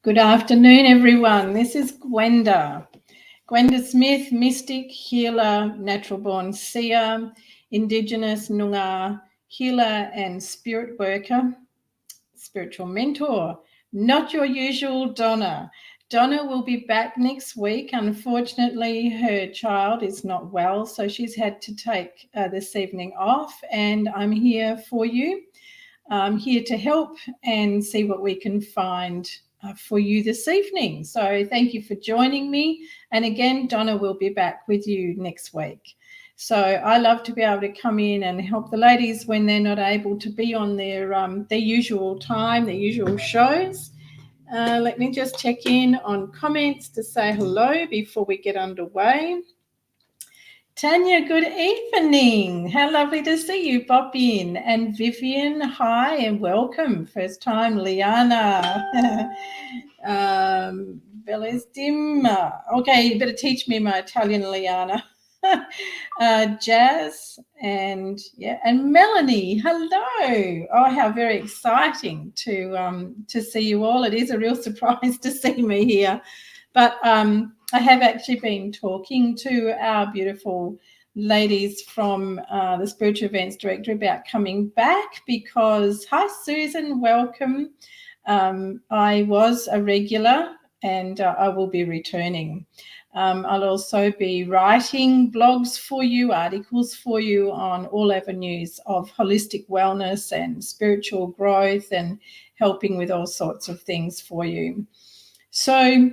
Good afternoon, everyone. This is Gwenda. Gwenda Smith, mystic, healer, natural born seer, Indigenous Noongar healer and spirit worker, spiritual mentor. Not your usual Donna. Donna will be back next week. Unfortunately, her child is not well, so she's had to take this evening off, and I'm here for you. I'm here to help and see what we can find for you this evening. So thank you for joining me. And again, Donna will be back with you next week. So I love to be able to come in and help the ladies when they're not able to be on their usual time, their usual shows. Let me just check in on comments to say hello before we get underway. Tanya, good evening. How lovely to see you pop in. And Vivian, hi and welcome. First time, Liana. Bella's dim. Okay, you better teach me my Italian, Liana. Jazz and Melanie, hello. Oh, how very exciting to see you all. It is a real surprise to see me here. But I have actually been talking to our beautiful ladies from the Spiritual Events Directory about coming back because, hi Susan, welcome. I was a regular and I will be returning. I'll also be writing blogs for you, articles for you on all avenues of holistic wellness and spiritual growth and helping with all sorts of things for you. So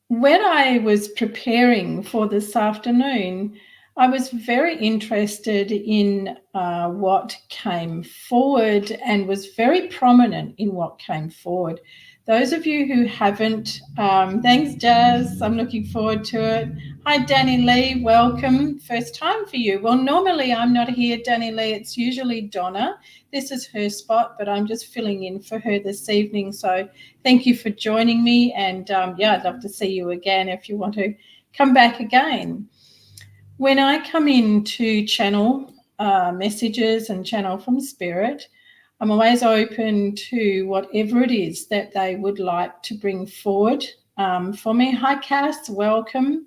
when I was preparing for this afternoon, I was very interested in what came forward and was very prominent in what came forward. Those of you who haven't, thanks Jazz, I'm looking forward to it. Hi Danny Lee, welcome. First time for you. Well, normally I'm not here, Danny Lee, it's usually Donna. This is her spot, but I'm just filling in for her this evening. So thank you for joining me. And I'd love to see you again if you want to come back again. When I come in to channel messages and channel from Spirit, I'm always open to whatever it is that they would like to bring forward for me. Hi, Cass, welcome.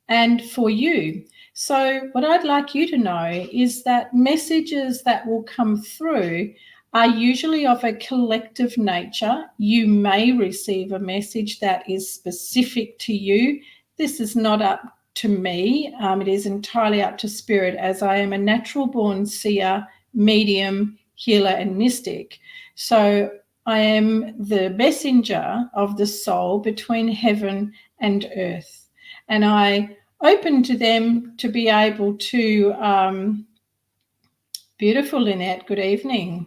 And for you. So what I'd like you to know is that messages that will come through are usually of a collective nature. You may receive a message that is specific to you. This is not up to me. It is entirely up to Spirit, as I am a natural born seer, medium, healer and mystic. So I am the messenger of the soul between heaven and earth. And I open to them to be able to, beautiful Lynette, good evening.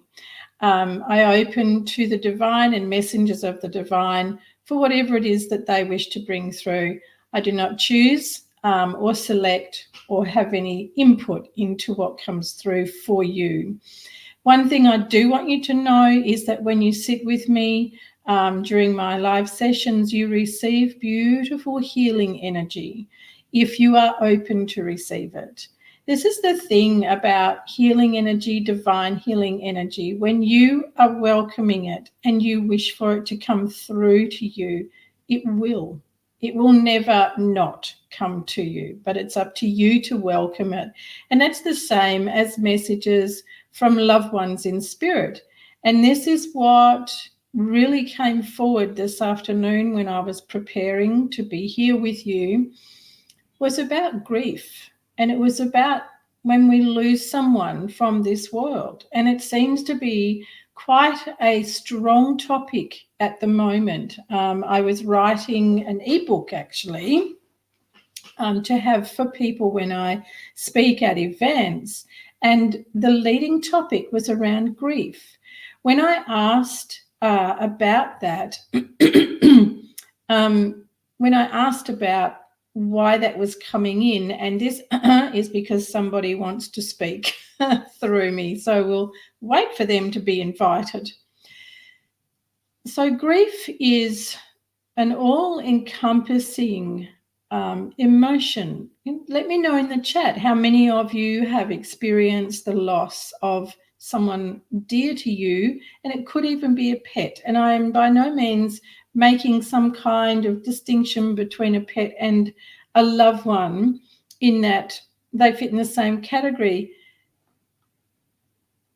I open to the divine and messengers of the divine for whatever it is that they wish to bring through. I do not choose or select or have any input into what comes through for you. One thing I do want you to know is that when you sit with me during my live sessions, you receive beautiful healing energy if you are open to receive it. This is the thing about healing energy, divine healing energy. When you are welcoming it and you wish for it to come through to you, it will. It will never not come to you, but it's up to you to welcome it. And that's the same as messages from loved ones in spirit. And this is what really came forward this afternoon when I was preparing to be here with you, was about grief. And it was about when we lose someone from this world. And it seems to be quite a strong topic at the moment. I was writing an ebook actually to have for people when I speak at events. And the leading topic was around grief. When I asked about that, when I asked about why that was coming in, and this is because somebody wants to speak through me, so we'll wait for them to be invited. So grief is an all-encompassing emotion. Let me know in the chat how many of you have experienced the loss of someone dear to you, and it could even be a pet. And I'm by no means making some kind of distinction between a pet and a loved one in that they fit in the same category.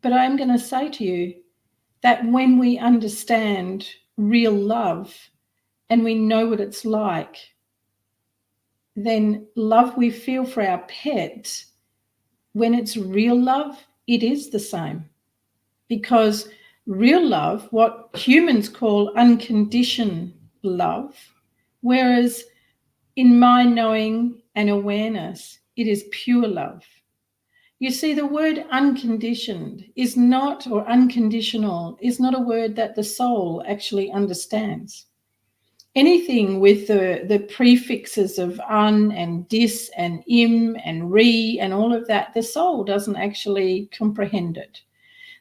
But I'm going to say to you that when we understand real love and we know what it's like, then love we feel for our pet, when it's real love, it is the same. Because real love, what humans call unconditioned love, whereas in my knowing and awareness, it is pure love. You see, the word unconditioned is not, or unconditional, is not a word that the soul actually understands. Anything with the prefixes of un and dis and im and re and all of that, the soul doesn't actually comprehend it.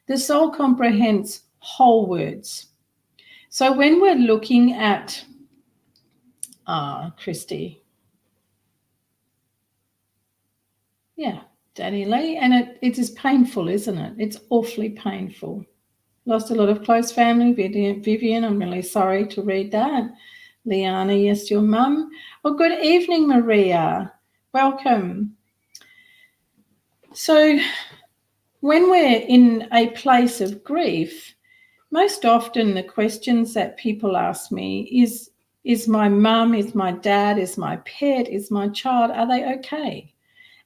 The soul comprehends whole words. So when we're looking at, Christy, yeah, Danny Lee, and it is painful, isn't it? It's awfully painful. Lost a lot of close family. Vivian, I'm really sorry to read that. Liana, yes, your mum. Well, good evening, Maria. Welcome. So when we're in a place of grief, most often the questions that people ask me is my mum, is my dad, is my pet, is my child, are they okay?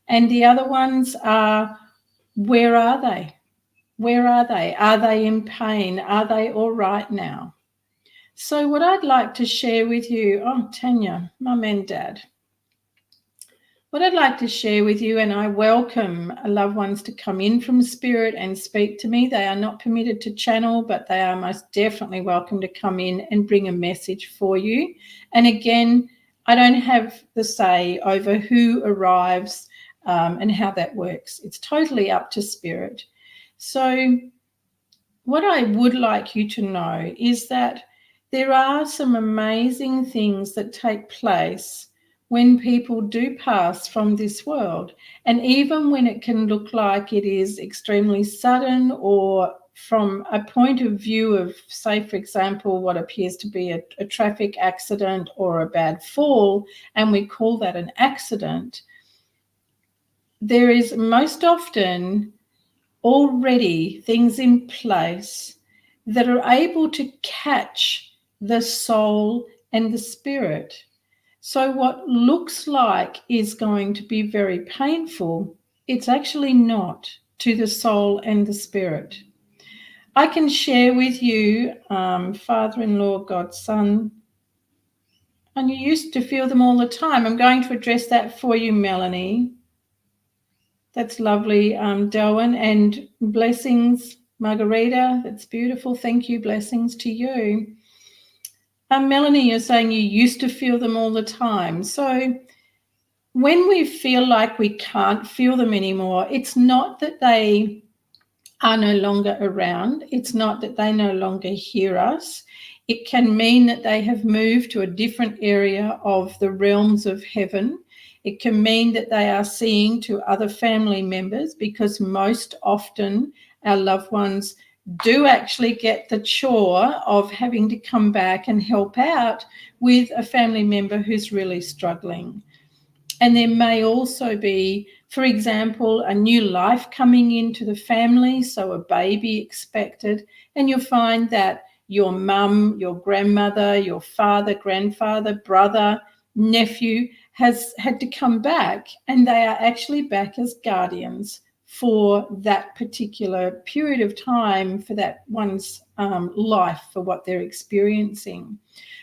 And the other ones are, where are they? Where are they? Are they in pain? Are they all right now? So what I'd like to share with you, Tanya, mum and dad, what I'd like to share with you, and I welcome loved ones to come in from spirit and speak to me. They are not permitted to channel, but they are most definitely welcome to come in and bring a message for you. And again, I don't have the say over who arrives and how that works. It's totally up to spirit. So what I would like you to know is that there are some amazing things that take place when people do pass from this world. And even when it can look like it is extremely sudden, or from a point of view of, say, for example, what appears to be a traffic accident or a bad fall, and we call that an accident, there is most often already things in place that are able to catch the soul and the spirit. So what looks like is going to be very painful, it's actually not to the soul and the spirit. I can share with you, father-in-law, godson, and you used to feel them all the time. I'm going to address that for you, Melanie. That's lovely, Delwyn, and blessings, Margarita. That's beautiful. Thank you. Blessings to you. Melanie, you're saying you used to feel them all the time. So when we feel like we can't feel them anymore, it's not that they are no longer around. It's not that they no longer hear us. It can mean that they have moved to a different area of the realms of heaven. It can mean that they are seeing to other family members, because most often our loved ones do actually get the chore of having to come back and help out with a family member who's really struggling. And there may also be, for example, a new life coming into the family, so a baby expected, and you'll find that your mum, your grandmother, your father, grandfather, brother, nephew has had to come back, and they are actually back as guardians for that particular period of time, for that one's life, for what they're experiencing.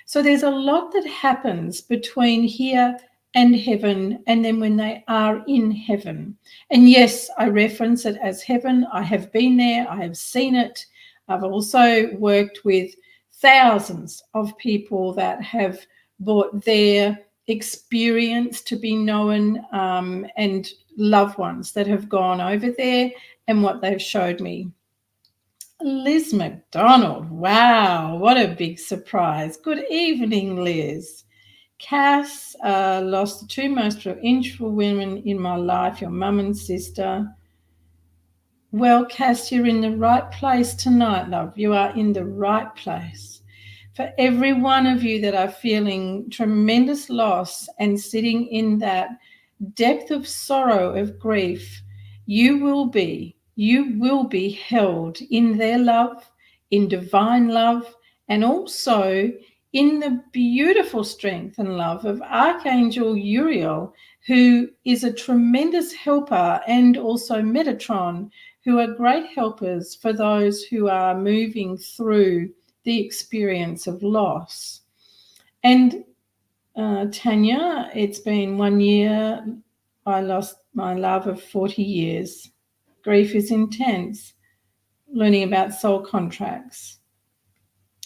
So there's a lot that happens between here and heaven, and then when they are in heaven. And yes, I reference it as heaven. I have been there. I have seen it. I've also worked with thousands of people that have brought their experience to be known, and loved ones that have gone over there and what they've showed me. Liz McDonald, wow, what a big surprise. Good evening, Liz. Cass, lost the two most influential women in my life, your mum and sister. Well, Cass, you're in the right place tonight, love. You are in the right place. For every one of you that are feeling tremendous loss and sitting in that depth of sorrow, of grief, you will be held in their love, in divine love, and also in the beautiful strength and love of Archangel Uriel, who is a tremendous helper, and also Metatron, who are great helpers for those who are moving through the experience of loss. And Tanya, it's been 1 year. I lost my love of 40 years. Grief is intense. Learning about soul contracts.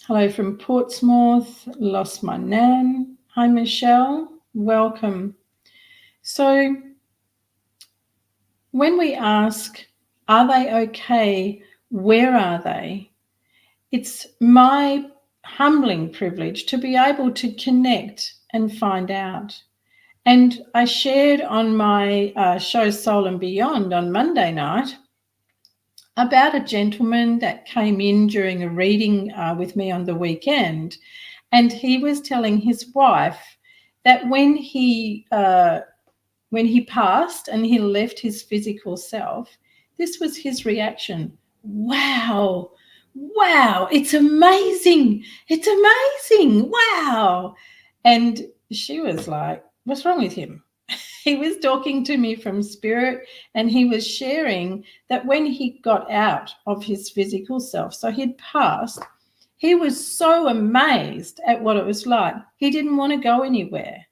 Hello from Portsmouth. Lost my nan. Hi, Michelle. Welcome. So when we ask, are they okay? Where are they? It's my humbling privilege to be able to connect and find out. And I shared on my show Soul and Beyond on Monday night about a gentleman that came in during a reading with me on the weekend. And he was telling his wife that when he passed and he left his physical self, this was his reaction. Wow, it's amazing. It's amazing. Wow. And she was like, what's wrong with him? He was talking to me from spirit, and he was sharing that when he got out of his physical self, so he'd passed, he was so amazed at what it was like. He didn't want to go anywhere.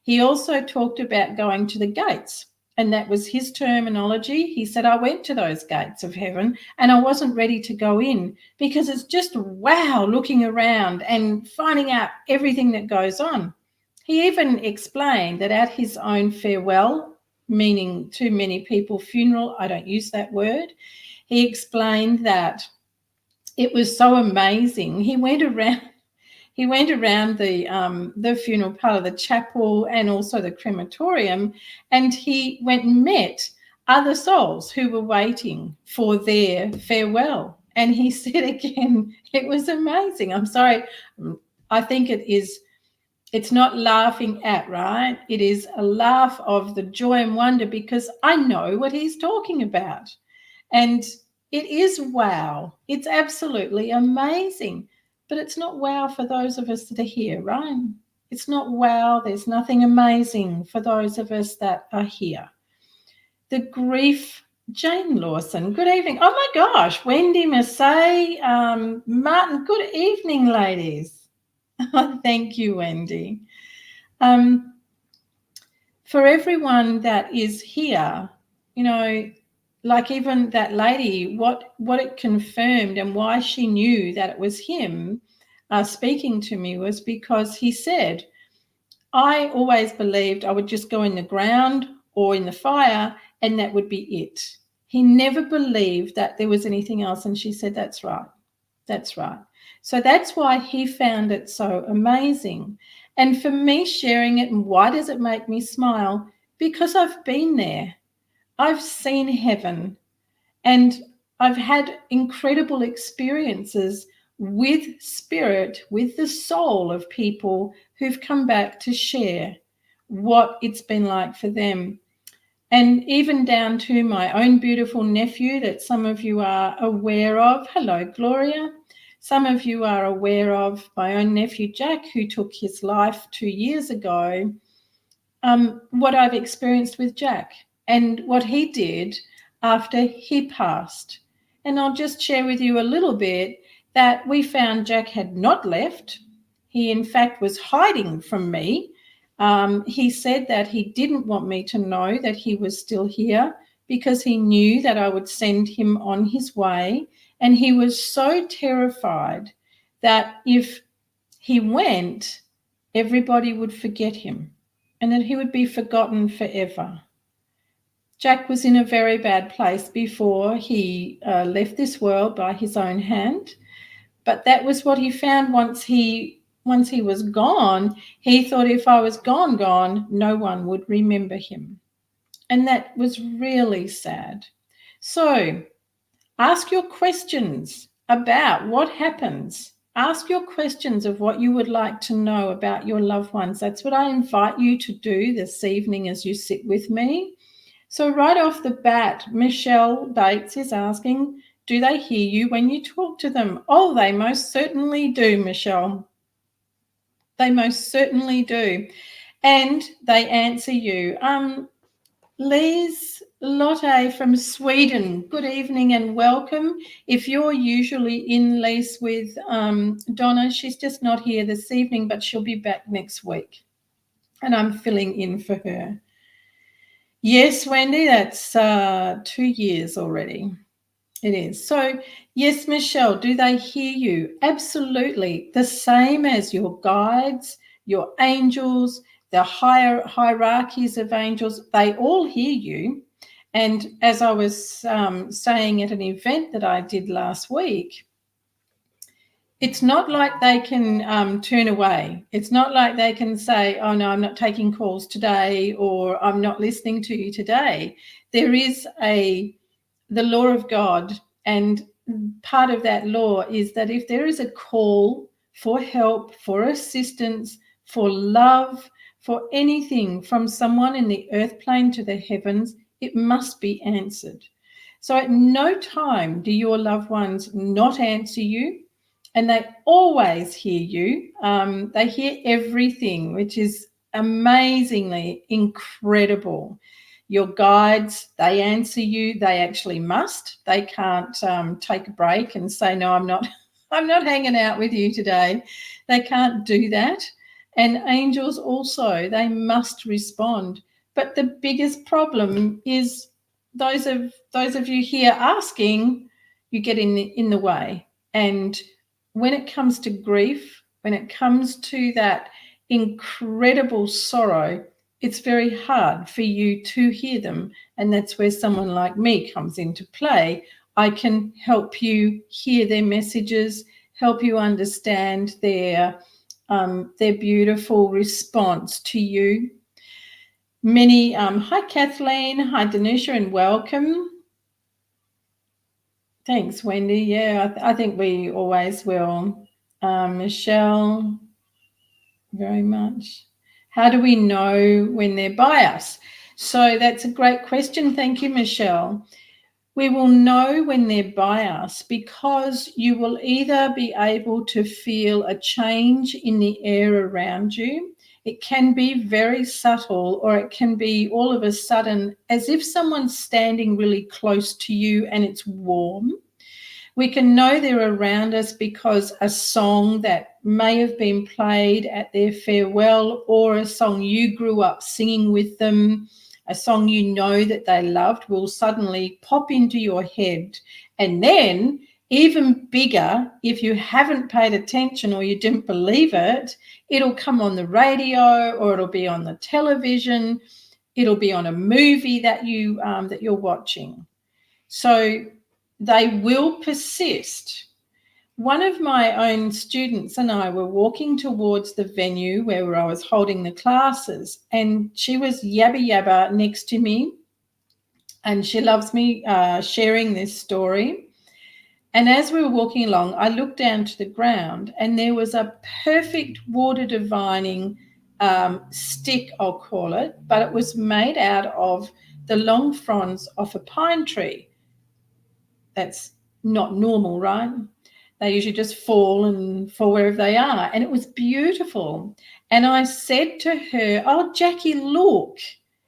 He also talked about going to the gates, and that was his terminology. He said, I went to those gates of heaven and I wasn't ready to go in because it's just wow, looking around and finding out everything that goes on. He even explained that at his own farewell, meaning too many people funeral, I don't use that word, he explained that it was so amazing. He went around the funeral part of the chapel and also the crematorium, and he went and met other souls who were waiting for their farewell. And he said again, it was amazing. I'm sorry, I think it's not laughing at, right? It is a laugh of the joy and wonder because I know what he's talking about. And it is wow. It's absolutely amazing. But it's not wow for those of us that are here, right? It's not wow. There's nothing amazing for those of us that are here. The grief, Jane Lawson, good evening. Oh my gosh, Wendy Massey, Martin, good evening, ladies. Thank you, Wendy. For everyone that is here, like even that lady, what it confirmed and why she knew that it was him speaking to me was because he said, I always believed I would just go in the ground or in the fire and that would be it. He never believed that there was anything else. And she said, that's right. That's right. So that's why he found it so amazing. And for me sharing it, and why does it make me smile? Because I've been there. I've seen heaven, and I've had incredible experiences with spirit, with the soul of people who've come back to share what it's been like for them. And even down to my own beautiful nephew that some of you are aware of. Hello, Gloria. Some of you are aware of my own nephew, Jack, who took his life 2 years ago. What I've experienced with Jack and what he did after he passed. And I'll just share with you a little bit that we found Jack had not left. He, in fact, was hiding from me. He said that he didn't want me to know that he was still here because he knew that I would send him on his way. And he was so terrified that if he went, everybody would forget him and that he would be forgotten forever. Jack was in a very bad place before he left this world by his own hand. But that was what he found once he was gone. He thought if I was gone, no one would remember him. And that was really sad. So Ask your questions about what happens. Ask your questions of what you would like to know about your loved ones. That's what I invite you to do this evening as you sit with me. So right off the bat, Michelle Bates is asking, do they hear you when you talk to them? Oh, they most certainly do, Michelle. They most certainly do. And they answer you. Liz Lotte from Sweden, good evening and welcome. If you're usually in, Lise, with Donna, she's just not here this evening, but she'll be back next week. And I'm filling in for her. Yes, Wendy, that's 2 years already. It is. So, yes, Michelle, do they hear you? Absolutely. The same as your guides, your angels, the higher hierarchies of angels, they all hear you. And as I was saying at an event that I did last week, it's not like they can turn away. It's not like they can say, oh, no, I'm not taking calls today, or I'm not listening to you today. There is the law of God, and part of that law is that if there is a call for help, for assistance, for love, for anything from someone in the earth plane to the heavens, it must be answered. So at no time do your loved ones not answer you, and they always hear you. They hear everything, which is amazingly incredible. Your guides, they answer you. They actually must. They can't take a break and say, no, I'm not hanging out with you today. They can't do that. And angels also, they must respond. But the biggest problem is those of you here asking, you get in the way. And when it comes to grief, when it comes to that incredible sorrow, it's very hard for you to hear them. And that's where someone like me comes into play. I can help you hear their messages, help you understand their beautiful response to you. Hi Kathleen, hi Danisha, and welcome. Thanks, Wendy. Yeah, I think we always will. Michelle, very much. How do we know when they're by us? So that's a great question. Thank you, Michelle. We will know when they're by us because you will either be able to feel a change in the air around you. It can be very subtle, or it can be all of a sudden as if someone's standing really close to you and it's warm. We can know they're around us because a song that may have been played at their farewell, or a song you grew up singing with them, a song you know that they loved, will suddenly pop into your head. And then, even bigger, if you haven't paid attention or you didn't believe it, it'll come on the radio, or it'll be on the television, it'll be on a movie that you're watching. So they will persist. One of my own students and I were walking towards the venue where I was holding the classes, and she was yabba yabba next to me, and she loves me sharing this story. And as we were walking along, I looked down to the ground, and there was a perfect water divining stick, I'll call it, but it was made out of the long fronds of a pine tree. That's not normal, right? They usually just fall wherever they are. And it was beautiful. And I said to her, oh, Jackie, look.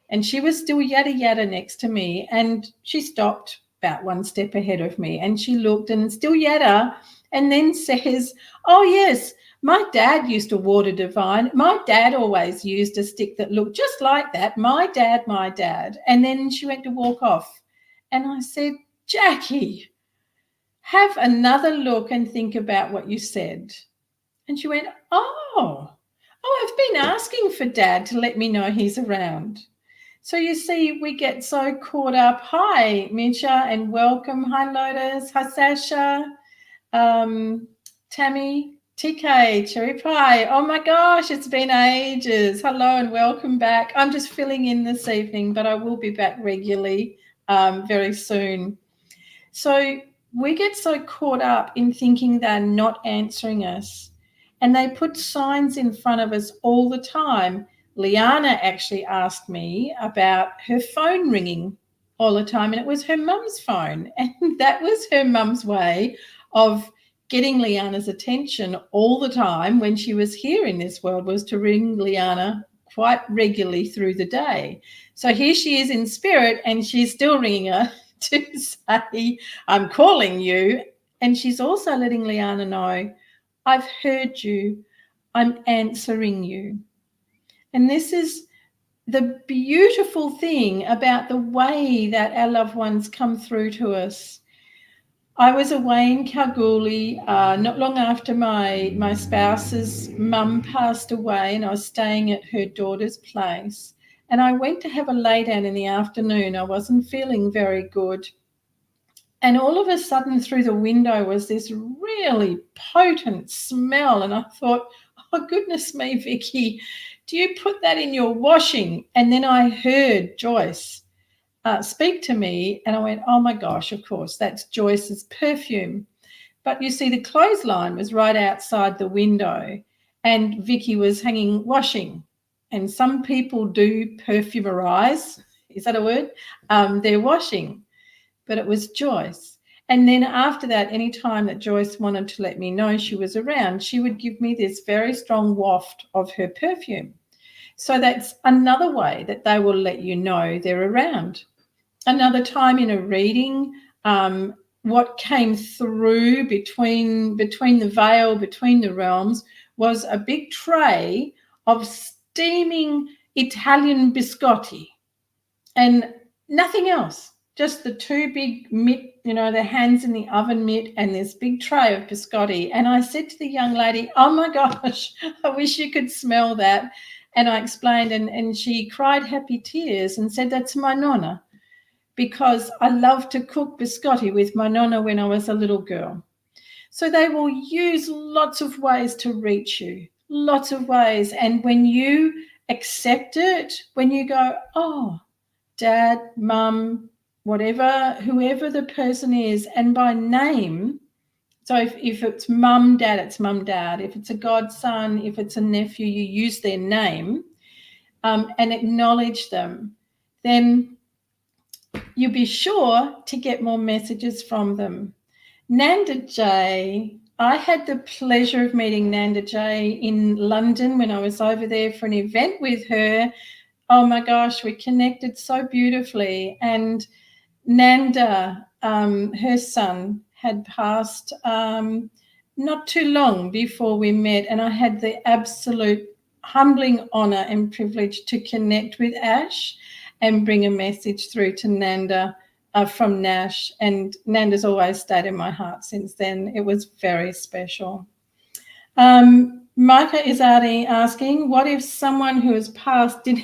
And she was still yada yada next to me. And she stopped about one step ahead of me. And she looked and still yada, and then says, oh, yes, my dad used to water divine. My dad always used a stick that looked just like that. My dad. And then she went to walk off. And I said, Jackie, have another look and think about what you said. And she went, oh, I've been asking for Dad to let me know he's around. So you see, we get so caught up. Hi, Misha, and welcome. Hi, Lotus. Hi, Sasha. Tammy, TK, Cherry Pie. Oh my gosh, it's been ages. Hello and welcome back. I'm just filling in this evening, but I will be back regularly very soon. So we get so caught up in thinking they're not answering us, and they put signs in front of us all the time. Liana actually asked me about her phone ringing all the time, and it was her mum's phone. And that was her mum's way of getting Liana's attention all the time when she was here in this world, was to ring Liana quite regularly through the day. So here she is in spirit, and she's still ringing her to say, I'm calling you. And she's also letting Liana know, I've heard you, I'm answering you. And this is the beautiful thing about the way that our loved ones come through to us. I was away in Kalgoorlie not long after my spouse's mum passed away, and I was staying at her daughter's place. And I went to have a lay down in the afternoon. I wasn't feeling very good. And all of a sudden through the window was this really potent smell. And I thought, oh, goodness me, Vicky, do you put that in your washing? And then I heard Joyce speak to me, and I went, oh my gosh, of course, that's Joyce's perfume. But you see, the clothesline was right outside the window, and Vicky was hanging washing. And some people do perfumerize, is that a word? Their washing. But it was Joyce. And then after that, any time that Joyce wanted to let me know she was around, she would give me this very strong waft of her perfume. So that's another way that they will let you know they're around. Another time in a reading, what came through between the veil, between the realms, was a big tray of steaming Italian biscotti and nothing else. Just the two big mitt, the hands in the oven mitt, and this big tray of biscotti. And I said to the young lady, oh my gosh, I wish you could smell that. And I explained, and she cried happy tears and said, that's my nonna, because I loved to cook biscotti with my nonna when I was a little girl. So they will use lots of ways to reach you, lots of ways. And when you accept it, when you go, oh, dad, mum, whatever, whoever the person is, and by name. So if it's mum, dad, it's mum, dad. If it's a godson, if it's a nephew, you use their name and acknowledge them. Then you'll be sure to get more messages from them. Nanda J, I had the pleasure of meeting Nanda J in London when I was over there for an event with her. Oh my gosh, we connected so beautifully. And Nanda, her son, had passed not too long before we met, and I had the absolute humbling honour and privilege to connect with Ash and bring a message through to Nanda from Nash. And Nanda's always stayed in my heart since then. It was very special. Micah Izadi asking, what if someone who has passed did...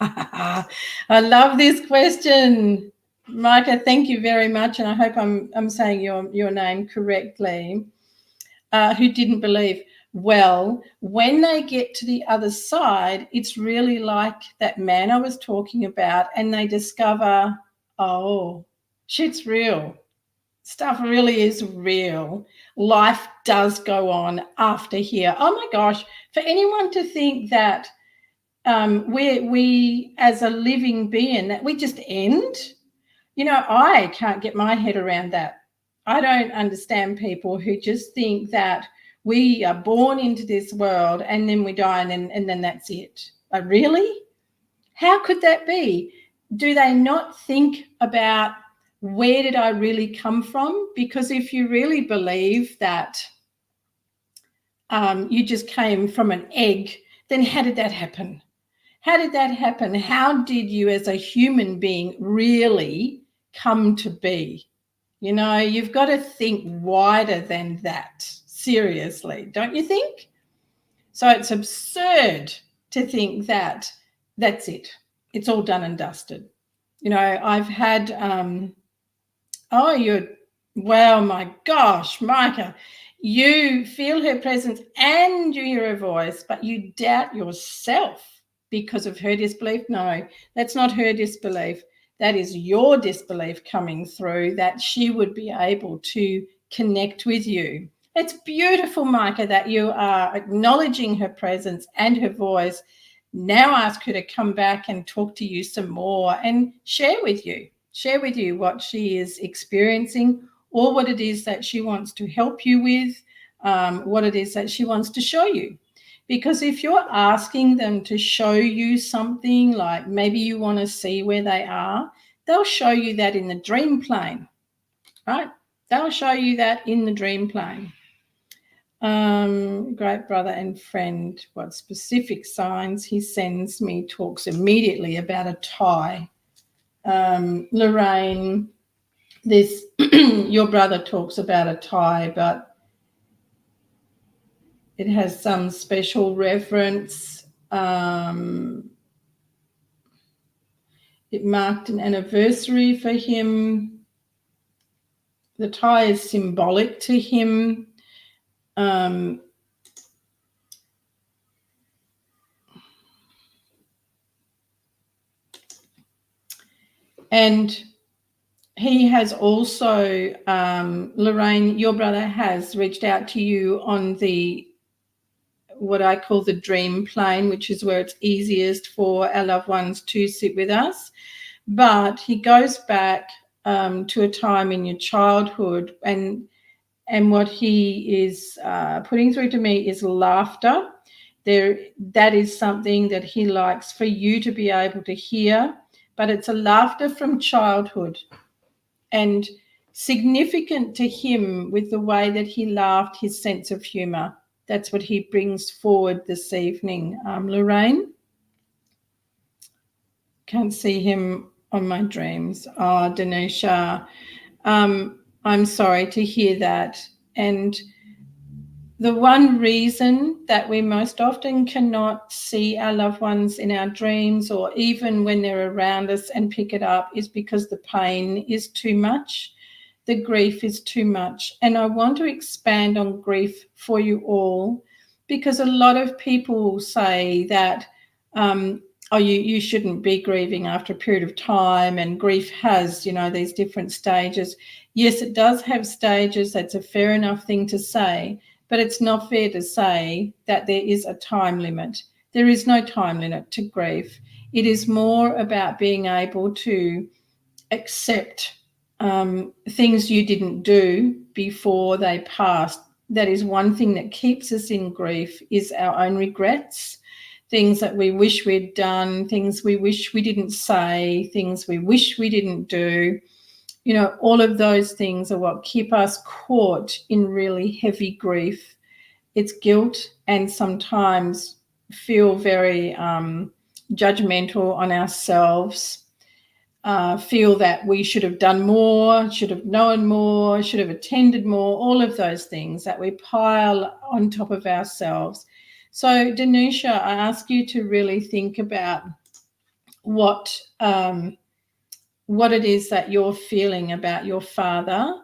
I love this question. Micah, thank you very much, and I hope I'm saying your name correctly. Who didn't believe? Well, when they get to the other side, it's really like that man I was talking about, and they discover, oh, shit's real. Stuff really is real. Life does go on after here. Oh my gosh, for anyone to think that we as a living being, that we just end, I can't get my head around that. I don't understand people who just think that we are born into this world and then we die and then that's it. Really? How could that be? Do they not think about where did I really come from? Because if you really believe that you just came from an egg, then how did that happen? How did that happen? How did you as a human being really come to be? You've got to think wider than that. Seriously, don't you think? So it's absurd to think that that's it. It's all done and dusted. I've had, wow, my gosh, Micah, you feel her presence and you hear her voice, but you doubt yourself because of her disbelief. No, that's not her disbelief. that is your disbelief coming through, that she would be able to connect with you. It's beautiful, Micah, that you are acknowledging her presence and her voice. Now ask her to come back and talk to you some more and share with you what she is experiencing, or what it is that she wants to help you with, what it is that she wants to show you. Because if you're asking them to show you something, like maybe you want to see where they are, they'll show you that in the dream plane, right? They'll show you that in the dream plane. Great brother and friend, what specific signs he sends me, talks immediately about a tie. Lorraine, this your brother talks about a tie, but it has some special reference. It marked an anniversary for him. The tie is symbolic to him. And he has also, Lorraine, your brother has reached out to you on what I call the dream plane, which is where it's easiest for our loved ones to sit with us. But he goes back to a time in your childhood, and what he is putting through to me is laughter. That is something that he likes for you to be able to hear, but it's a laughter from childhood, and significant to him with the way that he laughed, his sense of humor. That's what he brings forward this evening. Lorraine, can't see him on my dreams. Oh, Danisha, I'm sorry to hear that. And the one reason that we most often cannot see our loved ones in our dreams, or even when they're around us and pick it up, is because the pain is too much. The grief is too much. And I want to expand on grief for you all, because a lot of people say that, you shouldn't be grieving after a period of time, and grief has, these different stages. Yes, it does have stages. That's a fair enough thing to say, but it's not fair to say that there is a time limit. There is no time limit to grief. It is more about being able to accept things you didn't do before they passed. That is one thing that keeps us in grief, is our own regrets, things that we wish we'd done, things we wish we didn't say, things we wish we didn't do. All of those things are what keep us caught in really heavy grief. It's guilt, and sometimes feel very judgmental on ourselves, feel that we should have done more, should have known more, should have attended more, all of those things that we pile on top of ourselves. So, Danisha, I ask you to really think about what it is that you're feeling about your father,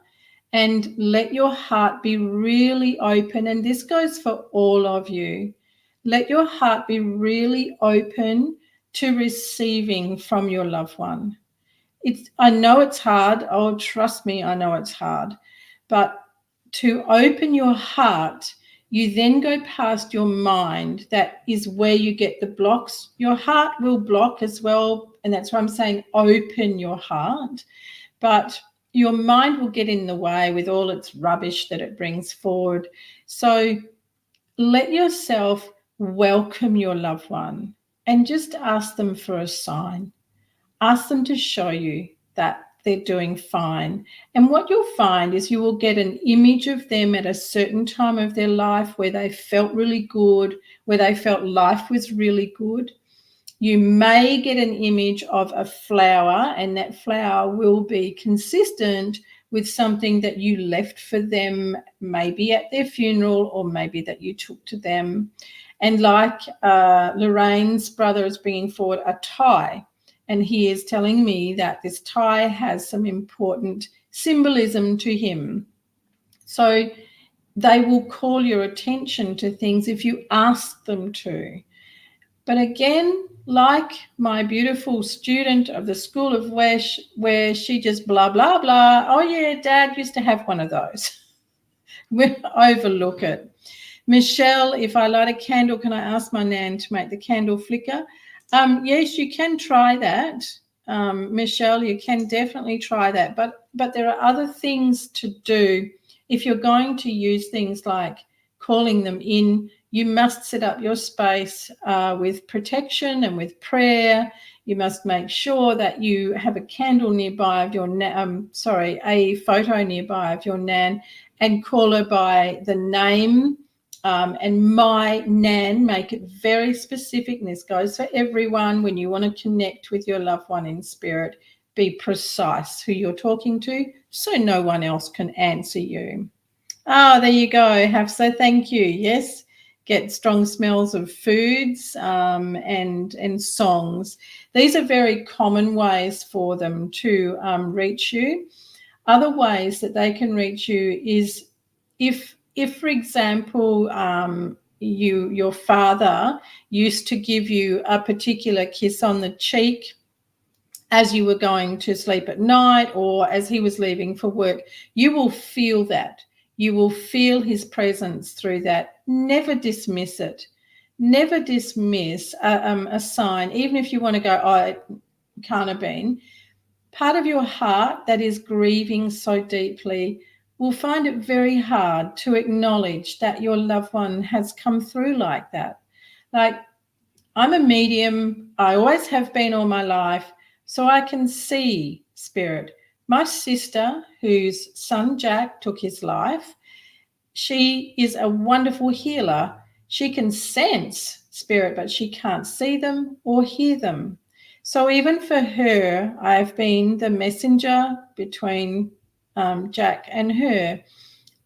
and let your heart be really open. And this goes for all of you. Let your heart be really open to receiving from your loved one. I know it's hard. Oh, trust me, I know it's hard. But to open your heart, you then go past your mind. That is where you get the blocks. Your heart will block as well, and that's why I'm saying open your heart. But your mind will get in the way with all its rubbish that it brings forward. So let yourself welcome your loved one and just ask them for a sign. Ask them to show you that they're doing fine. And what you'll find is you will get an image of them at a certain time of their life where they felt really good, where they felt life was really good. You may get an image of a flower, and that flower will be consistent with something that you left for them, maybe at their funeral, or maybe that you took to them. And like Lorraine's brother is bringing forward a tie, and he is telling me that this tie has some important symbolism to him. So they will call your attention to things if you ask them to. But again, like my beautiful student of the School of Wish, where she just blah, blah, blah. Oh, yeah, Dad used to have one of those. We'll overlook it. Michelle, if I light a candle, can I ask my nan to make the candle flicker? Yes, you can try that. Michelle, you can definitely try that. But there are other things to do. If you're going to use things like calling them in, you must set up your space with protection and with prayer. You must make sure that you have a candle nearby of your a photo nearby of your nan, and call her by the name. And my nan, make it very specific, and this goes for everyone. When you want to connect with your loved one in spirit, be precise who you're talking to so no one else can answer you. Oh, there you go, Hafsa, thank you. Yes, get strong smells of foods and songs. These are very common ways for them to reach you. Other ways that they can reach you is if for example, your father used to give you a particular kiss on the cheek as you were going to sleep at night or as he was leaving for work, you will feel that. You will feel his presence through that. Never dismiss it. Never dismiss a sign, even if you want to go, oh, it can't have been. Part of your heart that is grieving so deeply will find it very hard to acknowledge that your loved one has come through like that. Like, I'm a medium. I always have been all my life, so I can see spirit. My sister, whose son Jack took his life, she is a wonderful healer. She can sense spirit, but she can't see them or hear them. So even for her, I've been the messenger between Jack and her.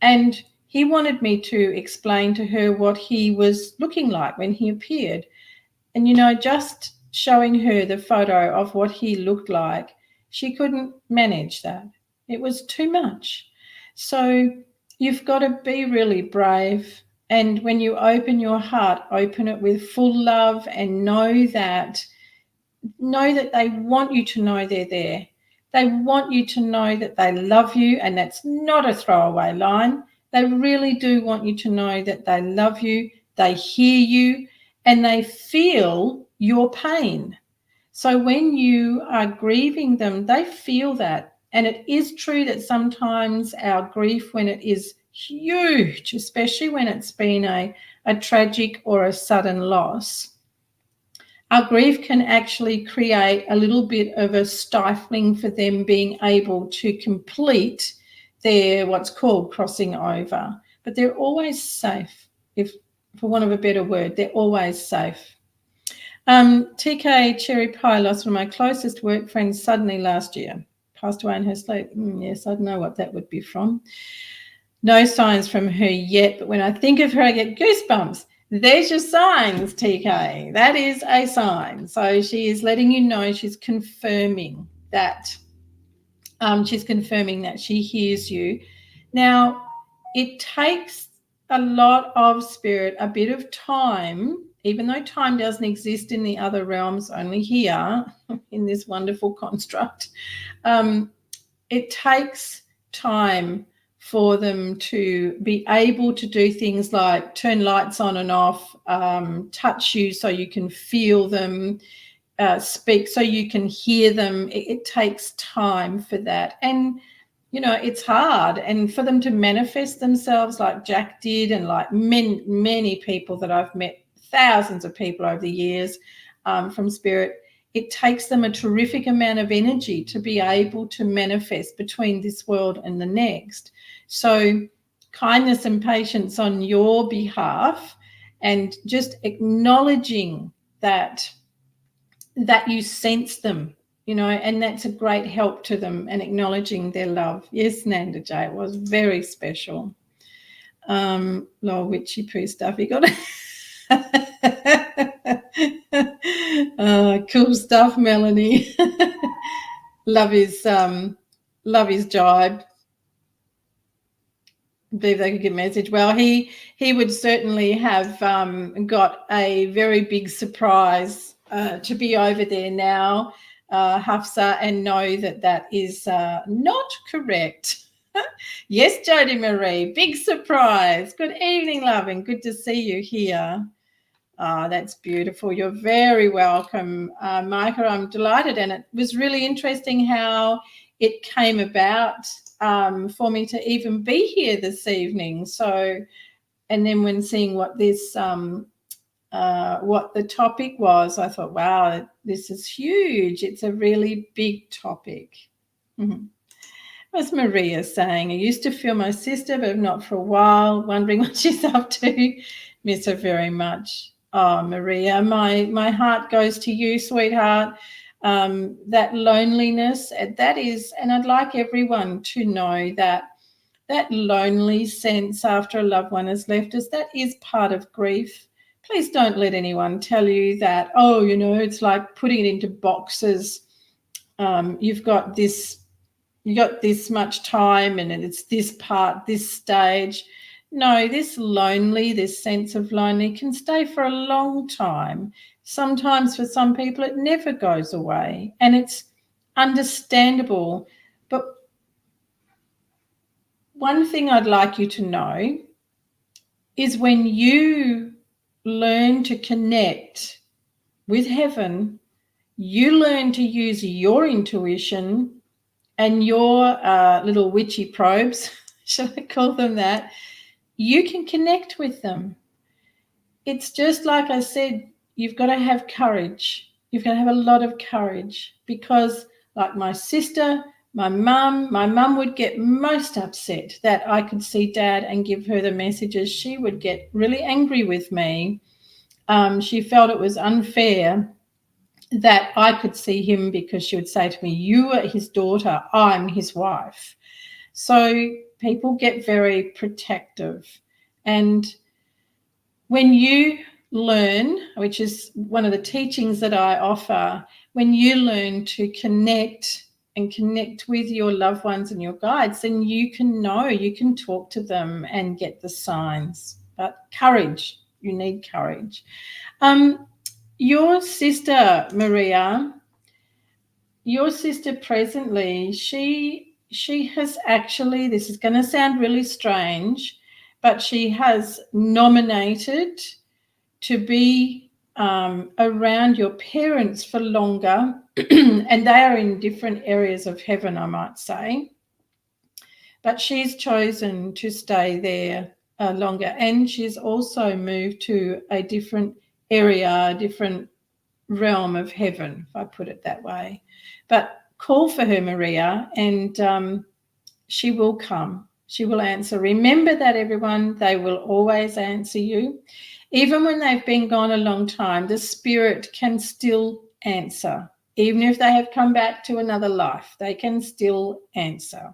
And he wanted me to explain to her what he was looking like when he appeared. And, just showing her the photo of what he looked like, she couldn't manage that. It was too much. So you've got to be really brave. And when you open your heart, open it with full love and know that they want you to know they're there. They want you to know that they love you, and that's not a throwaway line. They really do want you to know that they love you, they hear you, and they feel your pain. So when you are grieving them, they feel that. And it is true that sometimes our grief, when it is huge, especially when it's been a tragic or a sudden loss, our grief can actually create a little bit of a stifling for them being able to complete their what's called crossing over. But they're always safe, if for want of a better word, they're always safe. TK Cherry Pie, lost one of my closest work friends suddenly last year. Passed away in her sleep. Yes, I don't know what that would be from. No signs from her yet, but when I think of her, I get goosebumps. There's your signs, TK. That is a sign. So she is letting you know, she's confirming that. She's confirming that she hears you. Now, it takes a lot of spirit, a bit of time, even though time doesn't exist in the other realms, only here in this wonderful construct. It takes time for them to be able to do things like turn lights on and off, touch you so you can feel them, speak so you can hear them. It takes time for that. And, it's hard. And for them to manifest themselves like Jack did, and like many people that I've met, thousands of people over the years from spirit, it takes them a terrific amount of energy to be able to manifest between this world and the next. So kindness and patience on your behalf, and just acknowledging that you sense them, and that's a great help to them, and acknowledging their love. Yes, Nanda J, it was very special. Lol, witchy poo stuff. You got it. Cool stuff, Melanie. Love his jibe. believe they could get a message. Well, he would certainly have got a very big surprise to be over there now, Hafsa, and know that that is not correct. Yes, Jodie Marie, big surprise. Good evening, love, and good to see you here. That's beautiful. You're very welcome, Micah. I'm delighted, and it was really interesting how it came about for me to even be here this evening. So, and then when seeing what this, what the topic was, I thought, wow, this is huge. It's a really big topic. Mm-hmm. As Maria saying, I used to feel my sister, but not for a while, wondering what she's up to. Miss her very much. Oh, Maria, my heart goes to you, sweetheart. That loneliness, that is, and I'd like everyone to know that that lonely sense after a loved one has left us, that is part of grief. Please don't let anyone tell you that, oh, you know, it's like putting it into boxes. You've got this much time and it's this part, this stage. No, this sense of lonely can stay for a long time. Sometimes for some people it never goes away, and it's understandable. But one thing I'd like you to know is when you learn to connect with heaven, you learn to use your intuition and your little witchy probes, shall I call them that, you can connect with them. It's just like I said, you've got to have courage. You've got to have a lot of courage, because like my sister, my mum would get most upset that I could see Dad and give her the messages. She would get really angry with me. She felt it was unfair that I could see him, because she would say to me, you are his daughter, I'm his wife. So people get very protective. And when you learn, which is one of the teachings that I offer, when you learn to connect with your loved ones and your guides, then you can know, you can talk to them and get the signs. But courage, you need courage. Your sister, Maria, presently, she has actually, this is going to sound really strange, but she has nominated to be around your parents for longer, and they are in different areas of heaven, I might say. But she's chosen to stay there longer, and she's also moved to a different area, a different realm of heaven, if I put it that way. But call for her, Maria, and she will come. She will answer. Remember that, everyone, they will always answer you. Even when they've been gone a long time, the spirit can still answer. Even if they have come back to another life, they can still answer.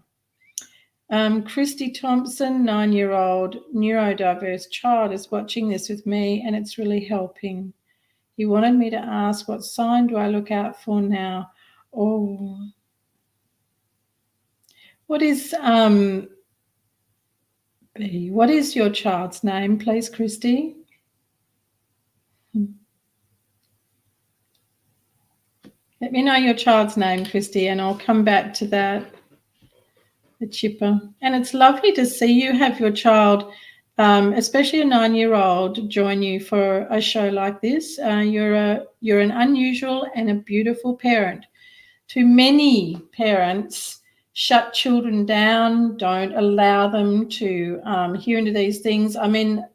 Christy Thompson, 9-year-old neurodiverse child, is watching this with me, and it's really helping. He wanted me to ask, what sign do I look out for now? Oh, what is your child's name, please, Christy? Let me know your child's name, Christy, and I'll come back to that. The chipper. And it's lovely to see you have your child, especially a 9-year-old, join you for a show like this. You're an unusual and a beautiful parent. Too many parents shut children down, don't allow them to hear into these things. I mean,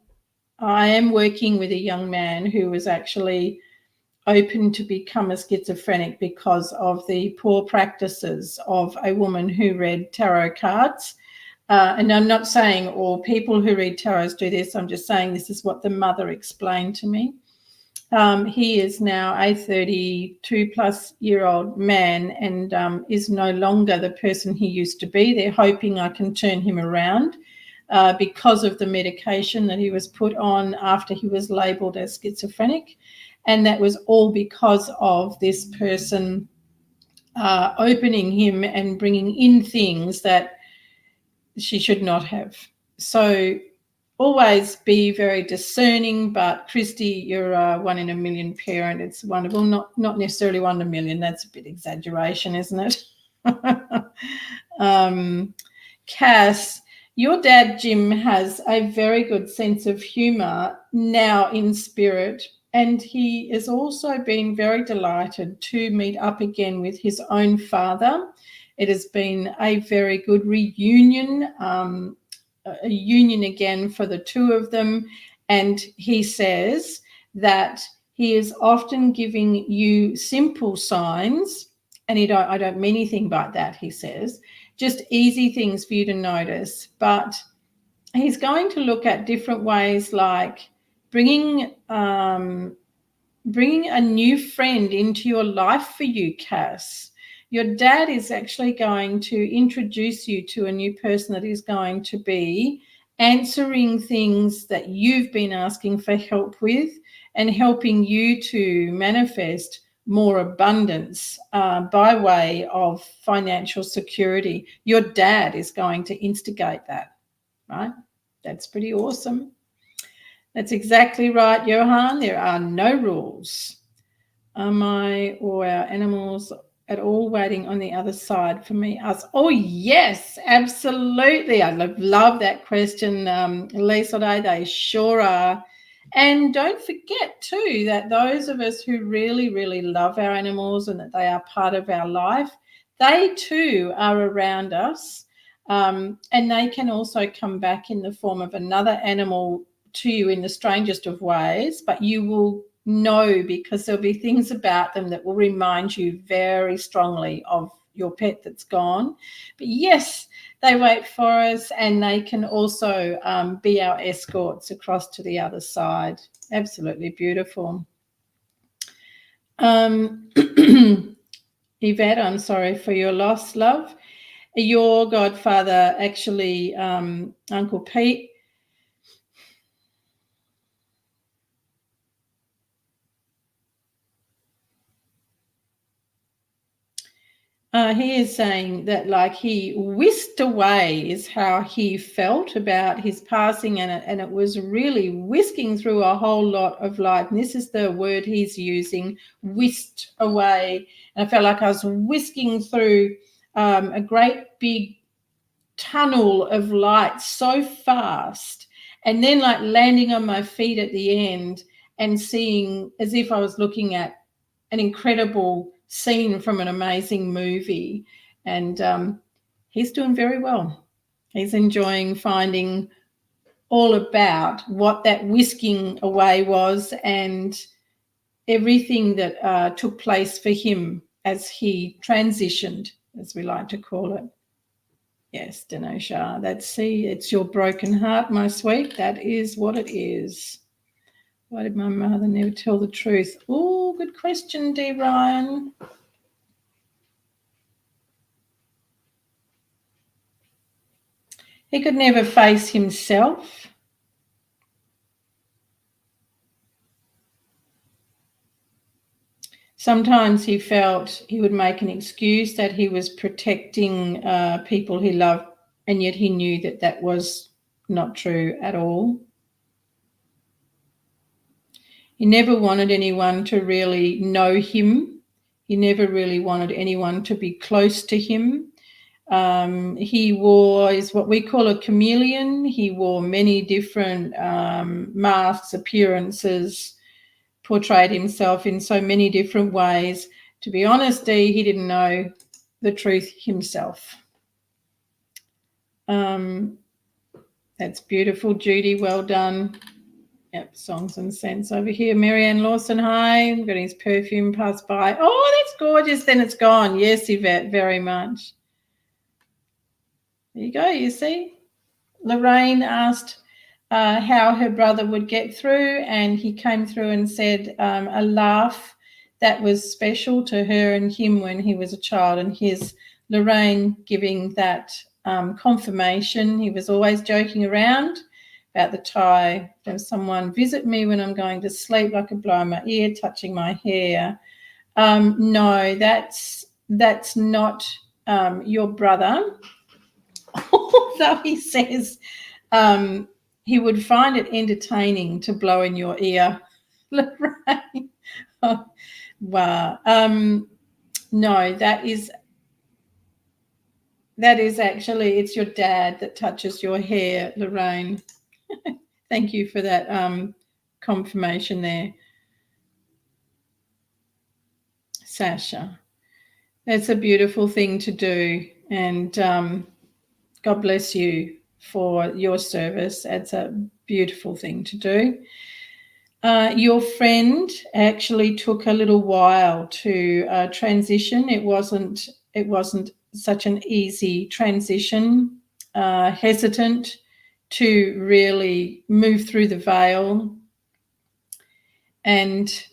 I am working with a young man who was actually open to become a schizophrenic because of the poor practices of a woman who read tarot cards. And I'm not saying all people who read tarots do this. I'm just saying this is what the mother explained to me. He is now a 32-plus-year-old man and is no longer the person he used to be. They're hoping I can turn him around because of the medication that he was put on after he was labelled as schizophrenic. And that was all because of this person opening him and bringing in things that she should not have. So always be very discerning, but Christy, you're a 1 in a million parent. It's wonderful. Not necessarily 1 in a million. That's a bit exaggeration, isn't it? Cass, your dad, Jim, has a very good sense of humour now in spirit, and he has also been very delighted to meet up again with his own father. It has been a very good reunion, a union again for the two of them. And he says that he is often giving you simple signs, and I don't mean anything by that, he says, just easy things for you to notice. But he's going to look at different ways, like bringing a new friend into your life for you, Cass. Your dad is actually going to introduce you to a new person that is going to be answering things that you've been asking for help with and helping you to manifest more abundance by way of financial security. Your dad is going to instigate that, right? That's pretty awesome. That's exactly right, Johan. There are no rules. Are my or our animals at all waiting on the other side for me? Us? Oh, yes, absolutely. I love that question, Lisa. They sure are. And don't forget, too, that those of us who really, really love our animals and that they are part of our life, they, too, are around us. And they can also come back in the form of another animal to you in the strangest of ways, but you will know because there'll be things about them that will remind you very strongly of your pet that's gone. But yes, they wait for us, and they can also be our escorts across to the other side. Absolutely beautiful. Yvette, I'm sorry for your loss, love. Your godfather, actually, Uncle Pete, he is saying that, like, he whisked away is how he felt about his passing, and it was really whisking through a whole lot of light. And this is the word he's using, whisked away. And I felt like I was whisking through a great big tunnel of light so fast, and then like landing on my feet at the end and seeing as if I was looking at an incredible scene from an amazing movie. And he's doing very well. He's enjoying finding all about what that whisking away was and everything that took place for him as he transitioned, as we like to call it. Yes, Danosha, it's your broken heart, my sweet. That is what it is. Why did my mother never tell the truth? Oh, good question, D. Ryan. He could never face himself. Sometimes he felt he would make an excuse that he was protecting people he loved, and yet he knew that that was not true at all. He never wanted anyone to really know him. He never really wanted anyone to be close to him. He is what we call a chameleon. He wore many different masks, appearances, portrayed himself in so many different ways. To be honest, Dee, he didn't know the truth himself. That's beautiful, Judy. Well done. Yep, songs and scents over here. Marianne Lawson, hi. We've got his perfume pass by. Oh, that's gorgeous. Then it's gone. Yes, Yvette, very much. There you go, you see. Lorraine asked how her brother would get through, and he came through and said a laugh that was special to her and him when he was a child, and here's Lorraine giving that confirmation. He was always joking around about the tie. Does someone visit me when I'm going to sleep, like a blow in my ear, touching my hair? No, that's not your brother. Although he says he would find it entertaining to blow in your ear. Lorraine. Oh, wow. No, that is actually, it's your dad that touches your hair, Lorraine. Thank you for that confirmation there, Sasha. That's a beautiful thing to do, and God bless you for your service. That's a beautiful thing to do. Your friend actually took a little while to transition. It wasn't such an easy transition. Hesitant to really move through the veil, and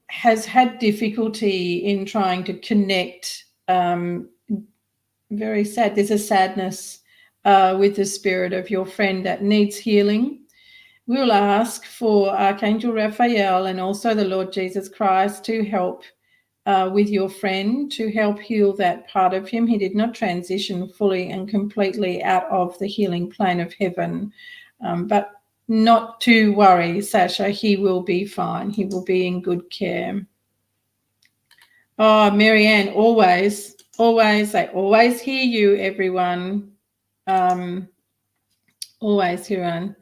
has had difficulty in trying to connect. Very sad. There's a sadness with the spirit of your friend that needs healing. We'll ask for Archangel Raphael and also the Lord Jesus Christ to help with your friend, to help heal that part of him. He did not transition fully and completely out of the healing plane of heaven. But not to worry, Sasha, he will be fine. He will be in good care. Oh, Marianne, always, I always hear you, everyone. Always hear on.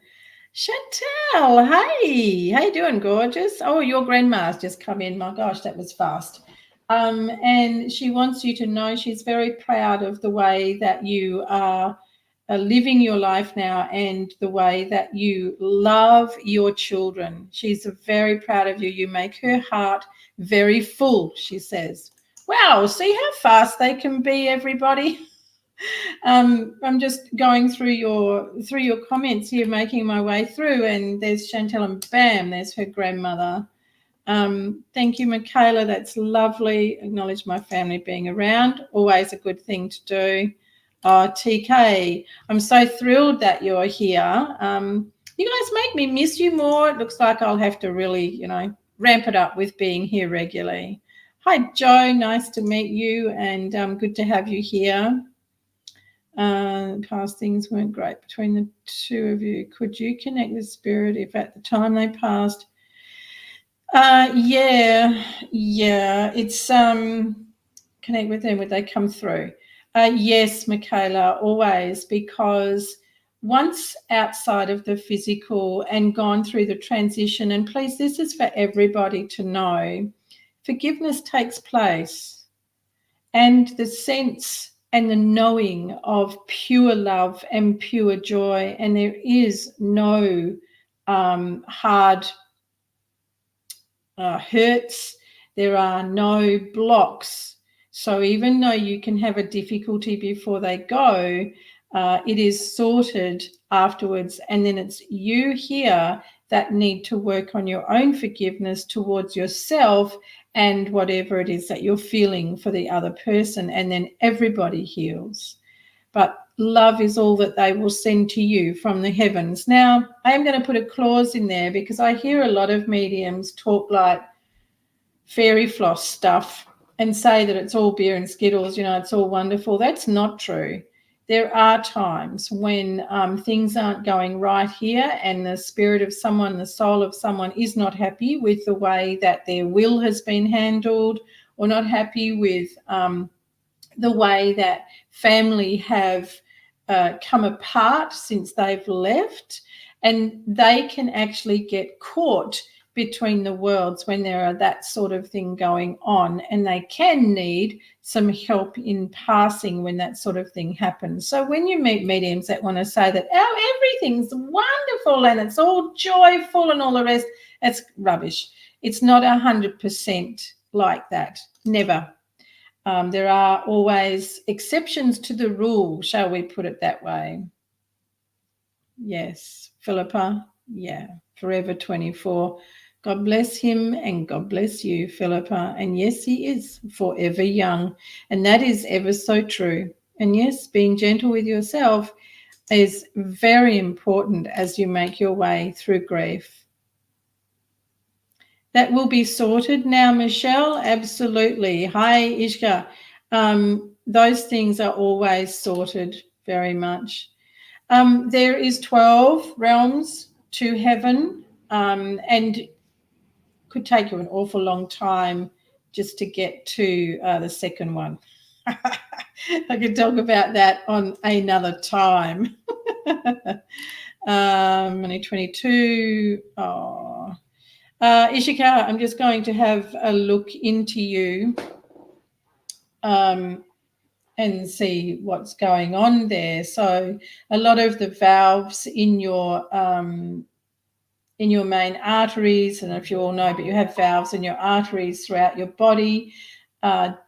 Chantal, hey, how you doing, gorgeous? Oh, your grandma's just come in. My gosh, that was fast. And she wants you to know she's very proud of the way that you are living your life now and the way that you love your children. She's very proud of you. You make her heart very full, she says. Wow, see how fast they can be, everybody. I'm just going through your comments here, making my way through, and there's Chantal, and bam, there's her grandmother. Thank you, Michaela. That's lovely. Acknowledge my family being around. Always a good thing to do. TK, I'm so thrilled that you're here. You guys make me miss you more. It looks like I'll have to really, ramp it up with being here regularly. Hi, Joe. Nice to meet you, and good to have you here. Past things weren't great between the two of you. Could you connect with spirit if at the time they passed? Yeah. It's connect with them when they come through. Yes, Michaela, always, because once outside of the physical and gone through the transition, and please, this is for everybody to know, forgiveness takes place, and the sense and the knowing of pure love and pure joy, and there is no hard hurts, there are no blocks. So even though you can have a difficulty before they go, it is sorted afterwards, and then it's you here that need to work on your own forgiveness towards yourself and whatever it is that you're feeling for the other person, and then everybody heals. But love is all that they will send to you from the heavens. Now, I am going to put a clause in there because I hear a lot of mediums talk like fairy floss stuff and say that it's all beer and Skittles, it's all wonderful. That's not true. There are times when things aren't going right here, and the spirit of someone, the soul of someone is not happy with the way that their will has been handled, or not happy with the way that family have come apart since they've left, and they can actually get caught between the worlds when there are that sort of thing going on, and they can need some help in passing when that sort of thing happens. So when you meet mediums that want to say that everything's wonderful and it's all joyful and all the rest, that's rubbish. It's not 100% like that. Never. There are always exceptions to the rule, shall we put it that way? Yes, Philippa, yeah, forever 24. God bless him and God bless you, Philippa. And yes, he is forever young. And that is ever so true. And yes, being gentle with yourself is very important as you make your way through grief. That will be sorted now, Michelle. Absolutely. Hi, Ishka. Those things are always sorted very much. There is 12 realms to heaven, and could take you an awful long time just to get to the second one. I could talk about that on another time. Only 22. Oh. Ishika, I'm just going to have a look into you and see what's going on there. So a lot of the valves in your main arteries, and if you all know, but you have valves in your arteries throughout your body,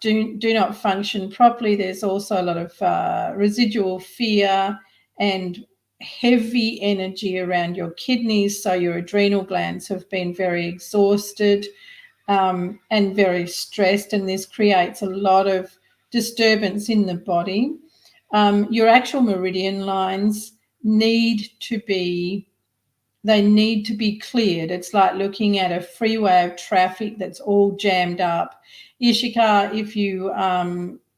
do not function properly. There's also a lot of residual fear and heavy energy around your kidneys, so your adrenal glands have been very exhausted and very stressed, and this creates a lot of disturbance in the body. Your actual meridian lines need to be cleared. It's like looking at a freeway of traffic that's all jammed up. Ishika, if you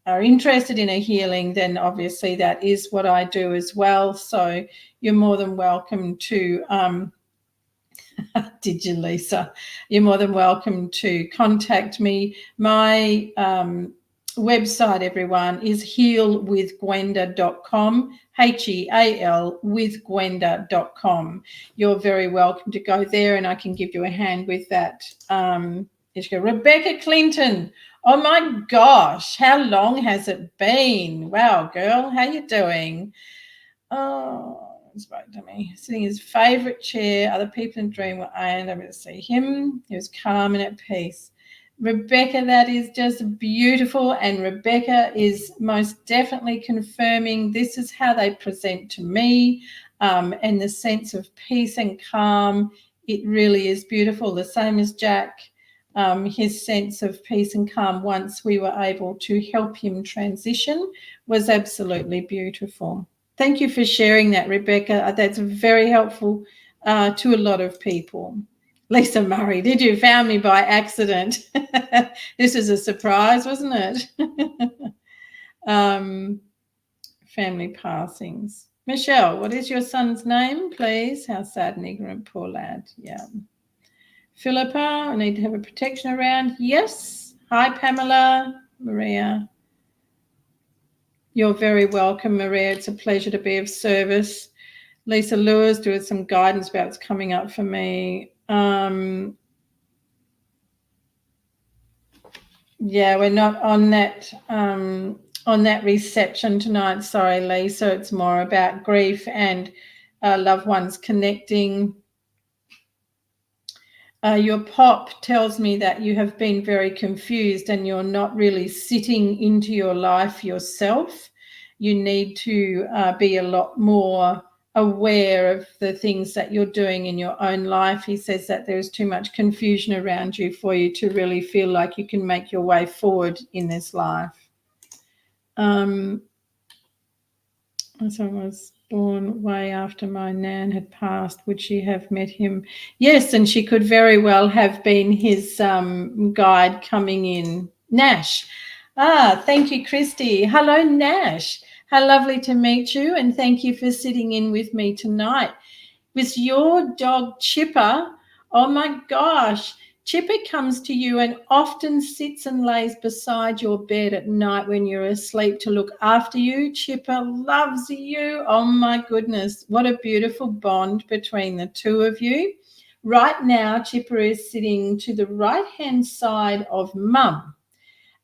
are interested in a healing, then obviously that is what I do as well. So you're more than welcome to, did you, Lisa? You're more than welcome to contact me. My website, everyone, is healwithgwenda.com, H.E.A.L with Gwenda.com. You're very welcome to go there, and I can give you a hand with that. Rebecca Clinton. Oh my gosh, how long has it been? Wow, girl, how you doing? Oh, spoke to me. Sitting in his favourite chair, other people in dream were I'm going to see him. He was calm and at peace. Rebecca, that is just beautiful, and Rebecca is most definitely confirming this is how they present to me, and the sense of peace and calm. It really is beautiful. The same as Jack, his sense of peace and calm once we were able to help him transition was absolutely beautiful. Thank you for sharing that, Rebecca. That's very helpful to a lot of people. Lisa Murray, did you found me by accident? This is a surprise, wasn't it? Family passings. Michelle, what is your son's name, please? How sad and ignorant, poor lad. Yeah. Philippa, I need to have a protection around. Yes. Hi, Pamela. Maria. You're very welcome, Maria. It's a pleasure to be of service. Lisa Lewis, do some guidance about what's coming up for me. Yeah, we're not on that reception tonight. Sorry, Lisa. It's more about grief and loved ones connecting. Your pop tells me that you have been very confused and you're not really sitting into your life yourself. You need to be a lot more aware of the things that you're doing in your own life. He says that there's too much confusion around you for you to really feel like you can make your way forward in this life. So I was born way after my nan had passed. Would she have met him? Yes, and she could very well have been his guide coming in. Nash. Thank you, Christy. Hello, Nash. How lovely to meet you, and thank you for sitting in with me tonight. Was your dog Chipper? Oh my gosh. Chipper comes to you and often sits and lays beside your bed at night when you're asleep to look after you. Chipper loves you. Oh my goodness. What a beautiful bond between the two of you. Right now, Chipper is sitting to the right-hand side of Mum.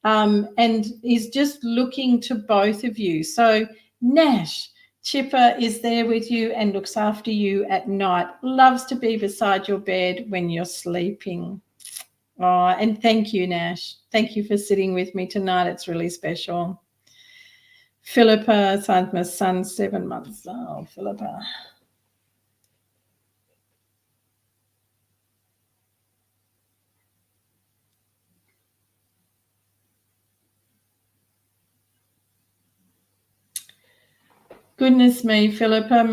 And is just looking to both of you. So, Nash, Chipper is there with you and looks after you at night, loves to be beside your bed when you're sleeping. Oh, and thank you, Nash. Thank you for sitting with me tonight. It's really special. Philippa, my son's 7 months. Oh, Philippa. Goodness me, Philippa,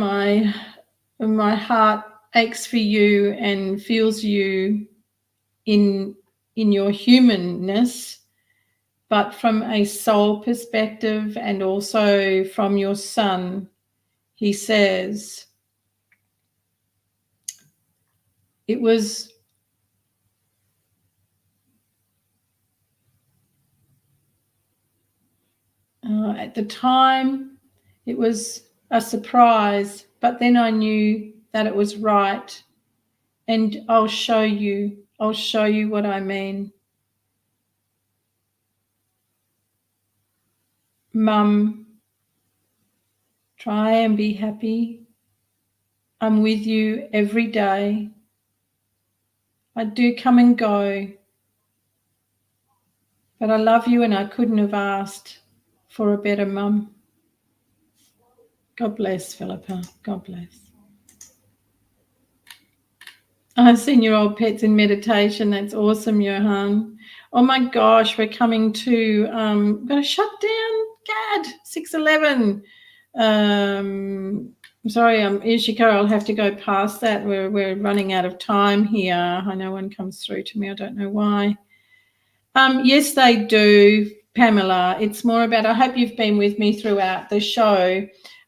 my heart aches for you and feels you in your humanness, but from a soul perspective and also from your son, he says, it was at the time, it was a surprise, but then I knew that it was right. And I'll show you what I mean. Mum, try and be happy. I'm with you every day. I do come and go, but I love you and I couldn't have asked for a better mum. God bless, Philippa. God bless. I've seen your old pets in meditation. That's awesome, Johan. Oh my gosh, we're coming to I'm going to shut down. Gad, 6:11. Sorry, Ishika, I'll have to go past that. We're running out of time here. I know one comes through to me. I don't know why. Yes, they do, Pamela. It's more about, I hope you've been with me throughout the show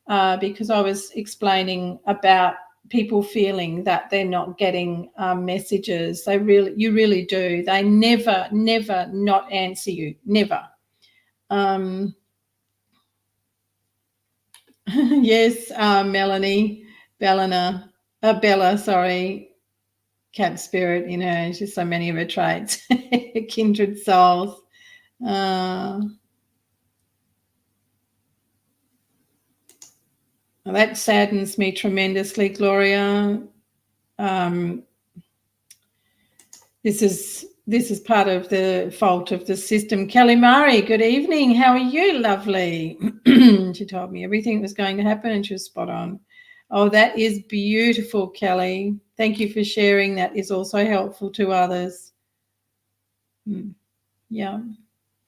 because I was explaining about people feeling that they're not getting messages. You really do. They never not answer you. Never. Yes, Melanie, Bella, sorry, cat spirit, just so many of her traits. Kindred souls. That saddens me tremendously, Gloria. This is part of the fault of the system. Kelly Murray, good evening. How are you? Lovely. She told me everything was going to happen and she was spot on. Oh, that is beautiful, Kelly. Thank you for sharing. That is also helpful to others. Yeah,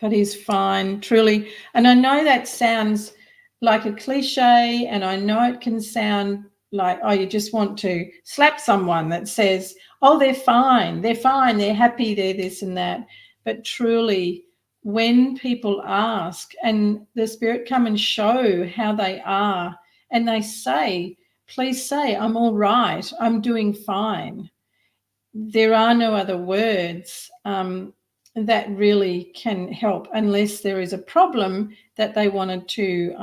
but he's fine, truly. And I know that sounds like a cliche, and I know it can sound like, oh, you just want to slap someone that says, oh, they're fine, they're happy, they're this and that. But truly, when people ask and the spirit come and show how they are, and they say, please say, I'm all right, I'm doing fine. There are no other words that really can help unless there is a problem that they wanted to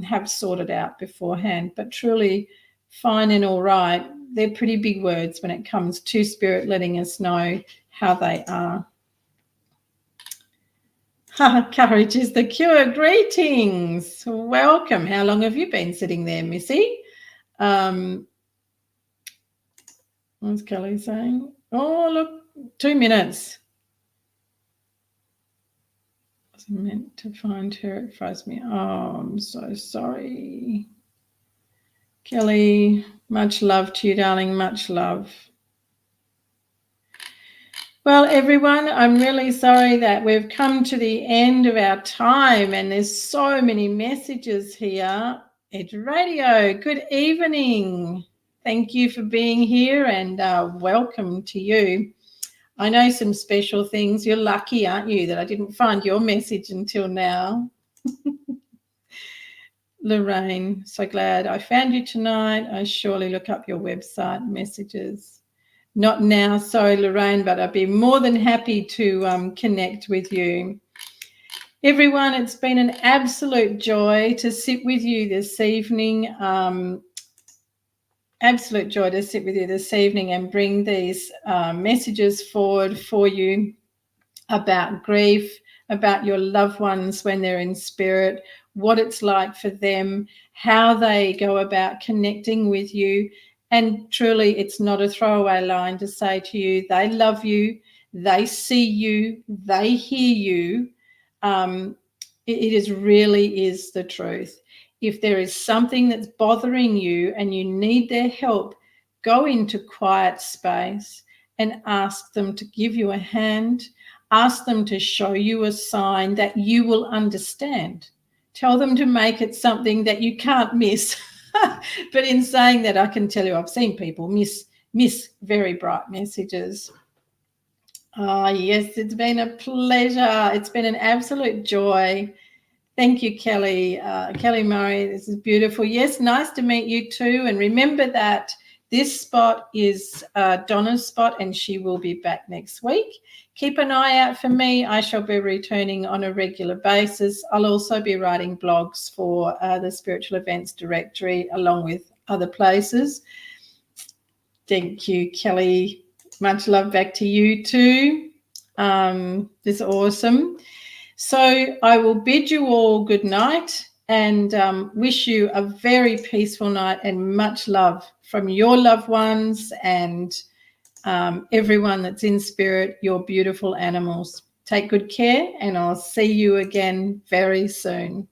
have sorted out beforehand. But truly, fine and all right, they're pretty big words when it comes to spirit letting us know how they are. Courage is the cure. Greetings. Welcome. How long have you been sitting there, Missy? What's Kelly saying? Oh, look, 2 minutes. I was meant to find her. It froze me. Oh, I'm so sorry. Kelly, much love to you, darling. Much love. Well, everyone, I'm really sorry that we've come to the end of our time and there's so many messages here. Edge Radio, good evening. Thank you for being here and welcome to you. I know some special things. You're lucky, aren't you, that I didn't find your message until now. Lorraine, so glad I found you tonight. I surely look up your website messages. Not now, sorry, Lorraine, but I'd be more than happy to connect with you. Everyone, it's been an absolute joy to sit with you this evening. Absolute joy to sit with you this evening and bring these messages forward for you about grief, about your loved ones when they're in spirit, what it's like for them, how they go about connecting with you. And truly, it's not a throwaway line to say to you, they love you, they see you, they hear you. It really is the truth. If there is something that's bothering you and you need their help, go into quiet space and ask them to give you a hand. Ask them to show you a sign that you will understand. Tell them to make it something that you can't miss. But in saying that, I can tell you I've seen people miss very bright messages. Yes, it's been a pleasure. It's been an absolute joy. Thank you, Kelly. Kelly Murray, this is beautiful. Yes, nice to meet you too. And remember that this spot is Donna's spot, and she will be back next week. Keep an eye out for me. I shall be returning on a regular basis. I'll also be writing blogs for the Spiritual Events Directory, along with other places. Thank you, Kelly. Much love back to you too. This is awesome. So I will bid you all good night and wish you a very peaceful night and much love from your loved ones and everyone that's in spirit, your beautiful animals. Take good care, and I'll see you again very soon.